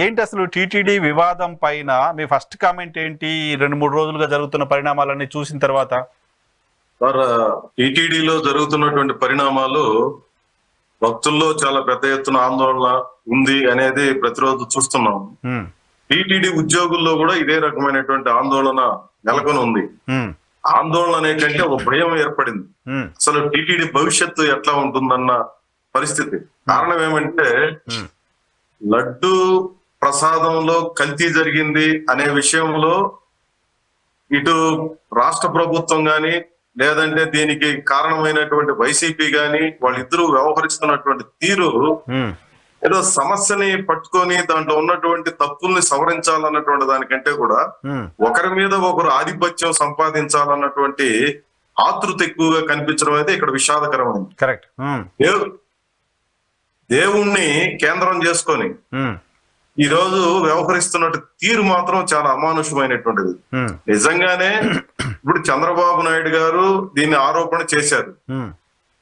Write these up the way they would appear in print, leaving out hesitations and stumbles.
ఏంటి అసలు టీటీడీ వివాదం పైన మీ ఫస్ట్ కామెంట్ ఏంటి? 2-3 రోజులుగా జరుగుతున్న పరిణామాలన్నీ చూసిన తర్వాత. సార్, టీటీడీలో జరుగుతున్నటువంటి పరిణామాలు భక్తుల్లో చాలా పెద్ద ఎత్తున ఆందోళన ఉంది అనేది ప్రతిరోజు చూస్తున్నాం. టీటీడీ ఉద్యోగుల్లో కూడా ఇదే రకమైనటువంటి ఆందోళన నెలకొని ఉంది. ఆందోళన అనేటంటే ఒక భయం ఏర్పడింది. అసలు టీటీడీ భవిష్యత్తు ఎట్లా ఉంటుందన్న పరిస్థితి. కారణం ఏమంటే లడ్డు ప్రసాదంలో కల్తీ జరిగింది అనే విషయంలో ఇటు రాష్ట్ర ప్రభుత్వం గాని లేదంటే దీనికి కారణమైనటువంటి వైసీపీ గాని వాళ్ళిద్దరూ వ్యవహరిస్తున్నటువంటి తీరు ఏదో సమస్యని పట్టుకొని దాంట్లో ఉన్నటువంటి తప్పుల్ని సవరించాలన్నటువంటి దానికంటే కూడా ఒకరి మీద ఒకరు ఆధిపత్యం సంపాదించాలన్నటువంటి ఆతృత ఎక్కువగా కనిపించడం అయితే ఇక్కడ విషాదకరమైంది. కరెక్ట్. దేవుణ్ణి కేంద్రం చేసుకొని ఈ రోజు వ్యవహరిస్తున్నట్టు తీరు మాత్రం చాలా అమానుషమైనటువంటిది. నిజంగానే ఇప్పుడు చంద్రబాబు నాయుడు గారు దీన్ని ఆరోపణ చేశారు.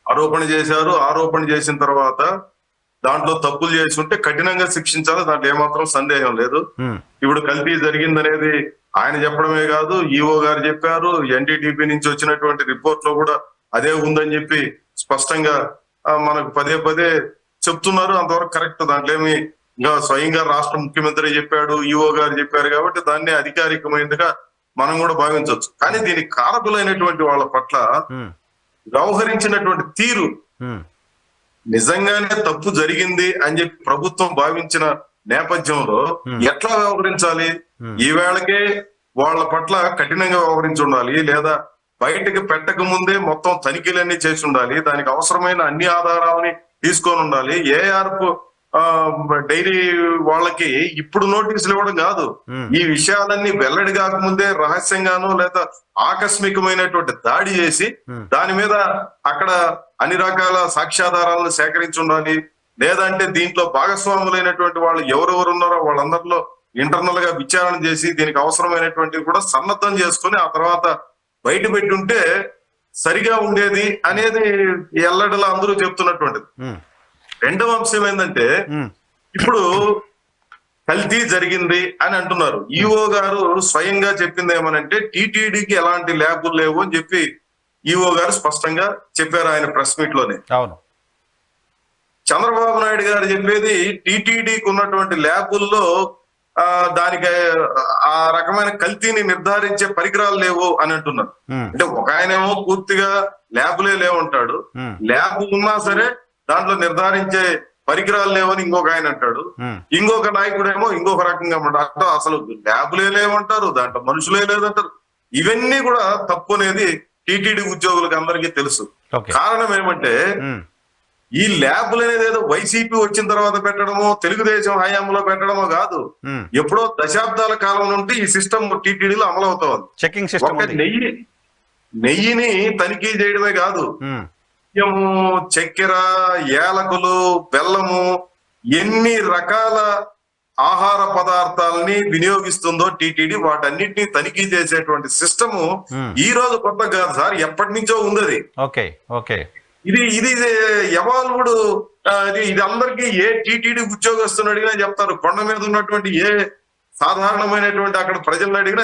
ఆరోపణ చేసిన తర్వాత దాంట్లో తప్పులు చేసి ఉంటే కఠినంగా శిక్షించాలి, దాంట్లో ఏమాత్రం సందేహం లేదు. ఇప్పుడు కల్తీ జరిగిందనేది ఆయన చెప్పడమే కాదు, ఈఓ గారు చెప్పారు, ఎన్డీటీపీ నుంచి వచ్చినటువంటి రిపోర్ట్ లో కూడా అదే ఉందని చెప్పి స్పష్టంగా మనకు పదే పదే చెప్తున్నారు. అంతవరకు కరెక్ట్. దాంట్లో ఏమి ఇంకా స్వయంగా రాష్ట్ర ముఖ్యమంత్రి చెప్పాడు, ఈఓ గారు చెప్పారు కాబట్టి దాన్ని అధికారికమైనదిగా మనం కూడా భావించవచ్చు. కానీ దీనికి కారకులైనటువంటి వాళ్ళ పట్ల వ్యవహరించినటువంటి తీరు నిజంగానే తప్పు జరిగింది అని చెప్పి ప్రభుత్వం భావించిన నేపథ్యంలో ఎట్లా వ్యవహరించాలి? ఈవేళకే వాళ్ళ పట్ల కఠినంగా వ్యవహరించి ఉండాలి, లేదా బయటకు పెట్టక ముందే మొత్తం తనిఖీలన్నీ చేసి ఉండాలి, దానికి అవసరమైన అన్ని ఆధారాలని తీసుకొని ఉండాలి. ఏఆర్పు డైరీ వాళ్ళకి ఇప్పుడు నోటీసులు ఇవ్వడం కాదు, ఈ విషయాలన్నీ వెల్లడి కాకముందే రహస్యంగానో లేదా ఆకస్మికమైనటువంటి దాడి చేసి దాని మీద అక్కడ అన్ని రకాల సాక్ష్యాధారాలను సేకరించి ఉండాలి. లేదంటే దీంట్లో భాగస్వాములైనటువంటి వాళ్ళు ఎవరెవరు ఉన్నారో వాళ్ళందరిలో ఇంటర్నల్ గా విచారణ చేసి దీనికి అవసరమైనటువంటివి కూడా సన్నద్ధం చేసుకుని ఆ తర్వాత బయట పెట్టి ఉంటే సరిగా ఉండేది అనేది ఎల్లడలా అందరూ చెప్తున్నటువంటిది. రెండవ అంశం ఏంటంటే ఇప్పుడు కల్తీ జరిగింది అని అంటున్నారు. ఈఓ గారు స్వయంగా చెప్పింది ఏమనంటే టీటీడీకి ఎలాంటి ల్యాబులు లేవు అని చెప్పి ఈఓ గారు స్పష్టంగా చెప్పారు ఆయన ప్రెస్ మీట్ లోనే. అవును. చంద్రబాబు నాయుడు గారు చెప్పేది టీటీడీకి ఉన్నటువంటి ల్యాబుల్లో దానికి ఆ రకమైన కల్తీని నిర్ధారించే పరికరాలు లేవు అని అంటున్నారు. అంటే ఒక ఆయనేమో పూర్తిగా ల్యాబులే లేవంటాడు, ల్యాబ్ ఉన్నా సరే దాంట్లో నిర్ధారించే పరికరాలు లేవని ఇంకొక ఆయన అంటాడు, ఇంకొక నాయకుడేమో ఇంకొక రకంగా అంటారు. అసలు ల్యాబులే లేవంటారు, దాంట్లో మనుషులే లేదంటారు. ఇవన్నీ కూడా తప్పు అనేది టీటీడీ ఉద్యోగులకు అందరికీ తెలుసు. కారణం ఏమంటే ఈ ల్యాబులు అనేది ఏదో వైసీపీ వచ్చిన తర్వాత పెట్టడమో తెలుగుదేశం హయాంలో పెట్టడమో కాదు, ఎప్పుడో దశాబ్దాల కాలం నుండి ఈ సిస్టమ్ టీటీడీలో అమలవుతోంది. Checking system. నెయ్యిని తనిఖీ చేయడమే కాదు, బియ్యము, చక్కెర, యాలకులు, బెల్లము, ఎన్ని రకాల ఆహార పదార్థాలని వినియోగిస్తుందో టీటీడీ వాటన్నిటిని తనిఖీ చేసేటువంటి సిస్టమ్ ఈ రోజు కొత్త కాదు సార్, ఎప్పటి నుంచో ఉంది. ఇది ఎవాల్వ్డ్. ఇది అందరికీ ఏ టీటీడీ ఉద్యోగస్తుని అడిగినా చెప్తారు, కొండ మీద ఉన్నటువంటి ఏ సాధారణమైనటువంటి అక్కడ ప్రజలను అడిగినా